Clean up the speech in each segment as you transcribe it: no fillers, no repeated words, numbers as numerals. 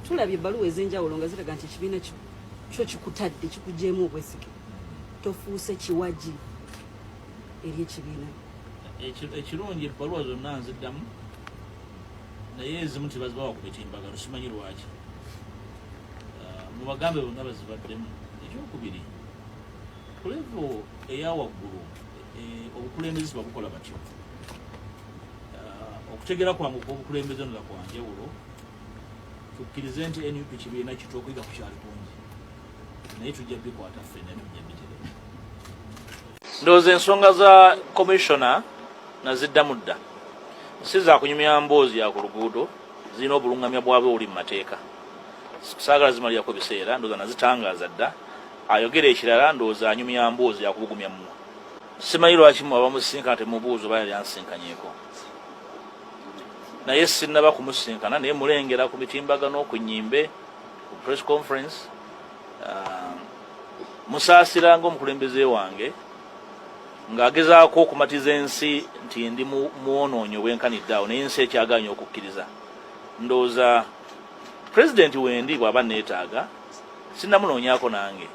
tulabye ebbaluwa ez'enjawulo nga ziraga nti ekibiina kyo kikutadde kikujeemu obwesige tofuuse kiwaji eri ekibiina. Ekirungi ebbaluwa zonna nziddamu naye ezimu tebazibawa ku mitimbagano simanyi lwaki. Mu bagambe bonna bazibaddemu. Ekyokubiri ku level eya waggulu obukulembeze babukola batyo. Okutegera kwange obukulembeze nula kwanjawulo tukkirize nti NUP kibiina kitookiga ku kyali kungi naye tujja bikwata ffenna tujja bitere. Ndowooza ensonga za commissioner naziddamu dda si za kunyumya mboozi ya ku luguudo zirina obulungamya bwabwe buli mu mateeka. Saagala zimalirako biseera ndowooza nazitangaaza dda ayogera ekirala ndowooza anyumya mboozi ya kubugumya mmwe. Simanyi lwaki mwaba musinkana temubuuza oba yali ansinkanyeeko naye sinnaba kumusinkana naye mulengera ku mitimbagano ku nnyimbe ku press conference musaasira ng'omukulembeze wange ng'agezaako okumatiza ensi nti ndi muwonoonyi obwenkanidde awo naye ensi ekyaganya okukkiriza. Ndowooza pulezidenti wendi bw'aba neetaaga sinnamunoonyaako nange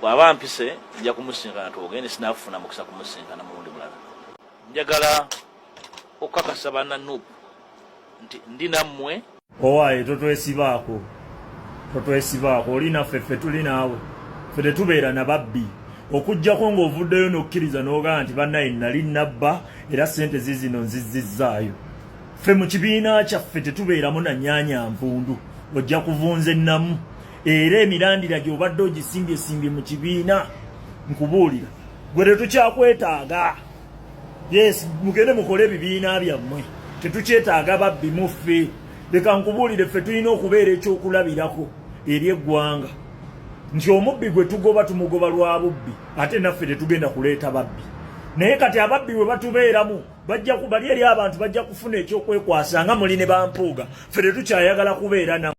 bw'aba mpise nja kumusinkana twogende sinaafuna mukisa kumusinkana mulundi mulala. Njagala okukakasa banna NUP nti ndi nammwe. Owaaye totwesibaako oli naffe ffe tuli naawe ffe tetubeera na babbi okuggyako ng'ovuddeyo n'okkiriza n'ogaa nti bannaye nali nabba era ssente zizino nzizzizaayo. Ffe mu kibiina kyaffe tetubeeramu na nnyanya nvundu ojja kuvunza ennamu era emirandira gy'obadde ogisimbye mu kibiina nkubuulira gwe tetukyakwetaaga. Yes, mugende mukole ebibiina byammwe tetukyetaaga babbi muffe. Leka nkubuulire ffe tulina okubeera ekyokulabirako eri eggwanga nti omubbi gwe tugoba tumugoba lwa bubbi ate naffe tetugenda kuleeta babbi. Naye kati ababbi bwe batubeeramu bali eri abantu bajja kufuna ekyokwekwasa nga muli ne bampuuga ffe tetukyayagala kubeera na